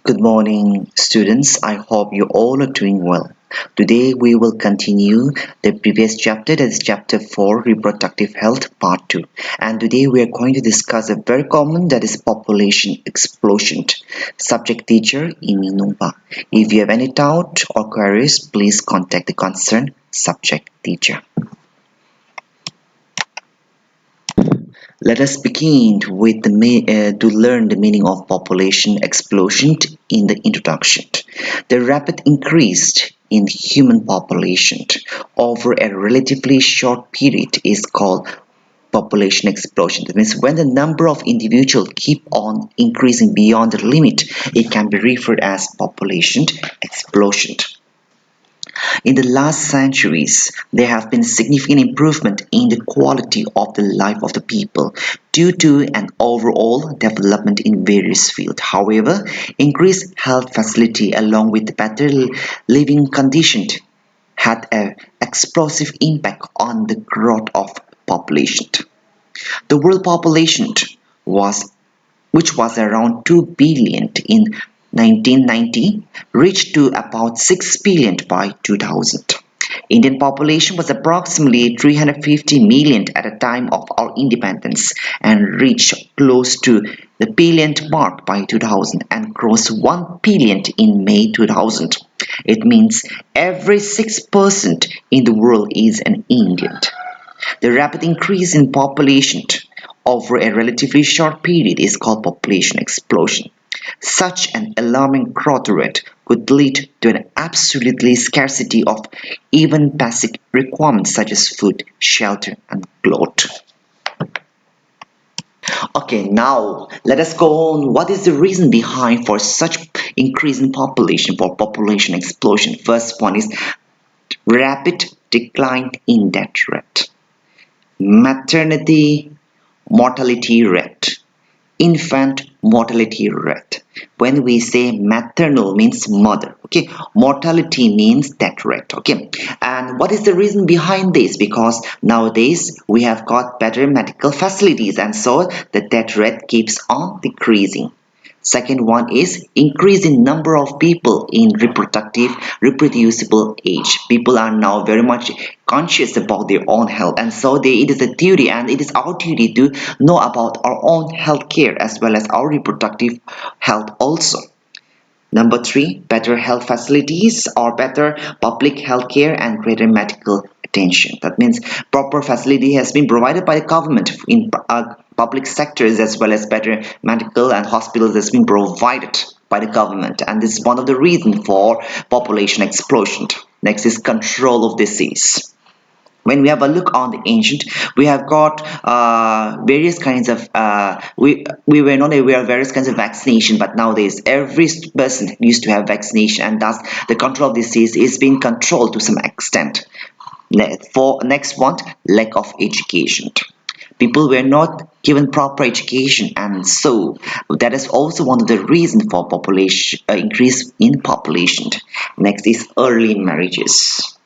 Good morning, students. I hope you all are doing well. Today we will continue the previous chapter, that is chapter 4, Reproductive Health, part 2. And today we are going to discuss a very common, that is population explosion. Subject teacher, Anung. If you have any doubt or queries, please contact the concerned subject teacher. Let us begin with to learn the meaning of population explosion in the introduction. The rapid increase in human population over a relatively short period is called population explosion. That means when the number of individuals keep on increasing beyond the limit, it can be referred as population explosion. In the last centuries, there have been significant improvement in the quality of the life of the people due to an overall development in various fields. However, increased health facility along with better living conditions had an explosive impact on the growth of population. The world population which was around 2 billion in 1990, reached to about 6 billion by 2000. Indian population was approximately 350 million at the time of our independence and reached close to the billion mark by 2000 and crossed 1 billion in May 2000. It means every 6% in the world is an Indian. The rapid increase in population over a relatively short period is called population explosion. Such an alarming growth rate could lead to an absolutely scarcity of even basic requirements such as food, shelter, and clothes. Okay, now let us go on. What is the reason behind for such increase in population, for population explosion? First one is rapid decline in death rate, maternity mortality rate, infant mortality rate. When we say maternal means mother, okay, mortality means death rate, okay. And what is the reason behind this? Because nowadays we have got better medical facilities and so the death rate keeps on decreasing. Second one is increase in number of people in reproducible age. People are now very much conscious about their own health, and so it is a duty and it is our duty to know about our own health care as well as our reproductive health also. Number 3, better health facilities or better public health care and greater medical attention. That means proper facility has been provided by the government in public sectors as well as better medical and hospitals has been provided by the government, and this is one of the reasons for population explosion. Next is control of disease. When we have a look on the ancient, we have got various kinds of we were not aware of various kinds of vaccination, but nowadays every person used to have vaccination, and thus the control of disease is being controlled to some extent. For next one, lack of education. People were not given proper education, and so that is also one of the reasons for population increase in population. Next is early marriages.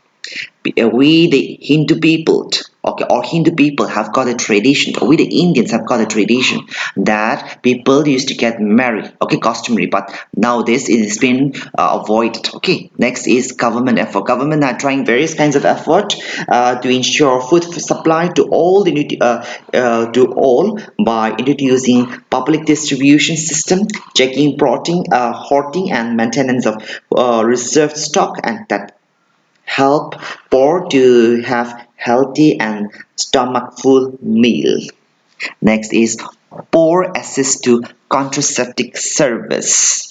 We the Hindu people, okay, or Hindu people have got a tradition, or we the Indians have got a tradition that people used to get married, okay, customary, but nowadays it has been avoided. Okay, next is government effort. Government are trying various kinds of effort to ensure food supply to all by introducing public distribution system, checking, plotting, hoarding, and maintenance of reserved stock, and that help poor to have healthy and stomach full meal. Next is poor access to contraceptive service.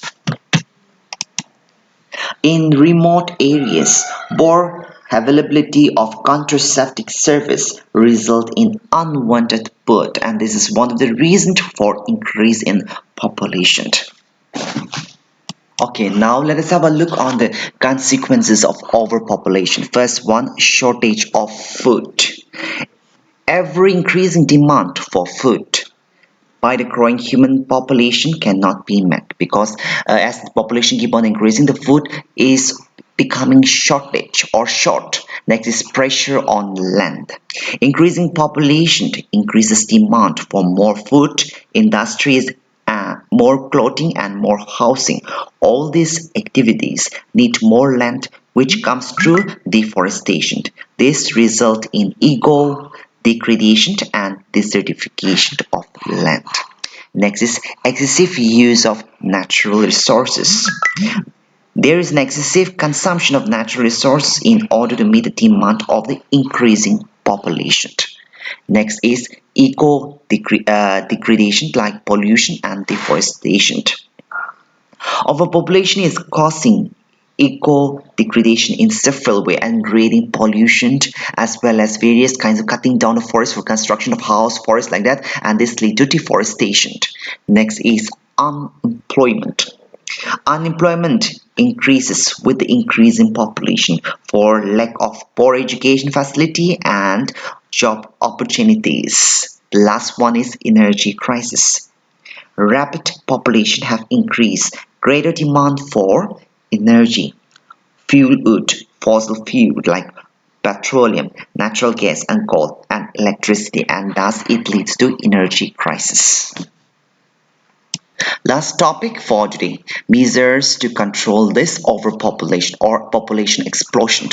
In remote areas, poor availability of contraceptive service result in unwanted birth, and this is one of the reasons for increase in population. Okay, now let us have a look on the consequences of overpopulation. First one, shortage of food. Every increasing demand for food by the growing human population cannot be met because as the population keep on increasing, the food is becoming shortage or short. Next is pressure on land. Increasing population increases demand for more food. Industries more clothing and more housing. All these activities need more land, which comes through deforestation. This results in ego degradation and desertification of land. Next is excessive use of natural resources. There is an excessive consumption of natural resources in order to meet the demand of the increasing population. Next is degradation like pollution and deforestation. Overpopulation is causing eco degradation in several ways and creating pollution as well as various kinds of cutting down of forest for construction of house, forest like that, and this leads to deforestation. Next is unemployment. Unemployment increases with the increase in population for lack of poor education facility and job opportunities. The last one is energy crisis. Rapid population have increased greater demand for energy, fuel wood, fossil fuel like petroleum, natural gas and coal and electricity, and thus it leads to energy crisis. Last topic for today, measures to control this overpopulation or population explosion.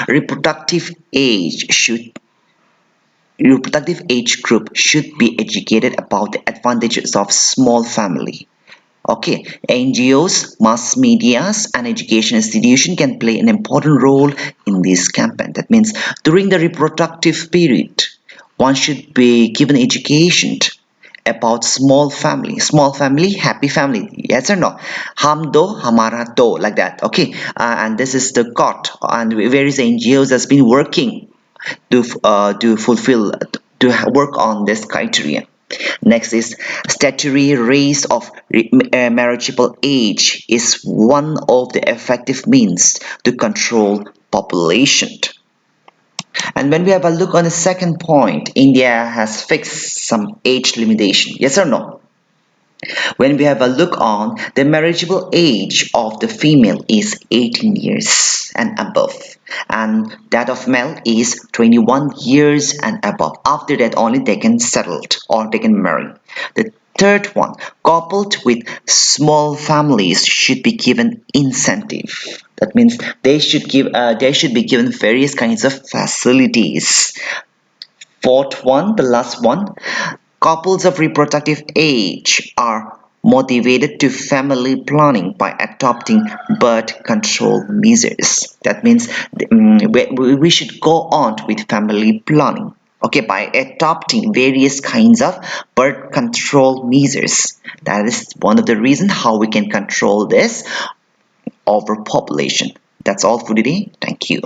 Reproductive age reproductive age group should be educated about the advantages of small family. Okay, NGOs, mass medias, and education institutions can play an important role in this campaign. That means during the reproductive period, one should be given education about small family, happy family. Yes or no? Hum do, hamara do, like that. Okay, and this is the court, and various NGOs has been working to fulfill to work on this criteria. Next is statutory raise of marriageable age is one of the effective means to control population. And when we have a look on the second point, India has fixed some age limitation. Yes or no? When we have a look on the marriageable age of the female is 18 years and above, and that of male is 21 years and above. After that only they can settle or they can marry. The third one, coupled with small families should be given incentive. That means they should be given various kinds of facilities. Fourth one, the last one, couples of reproductive age are motivated to family planning by adopting birth control measures. That means we should go on with family planning. Okay, by adopting various kinds of birth control measures. That is one of the reasons how we can control this overpopulation. That's all for today. Thank you.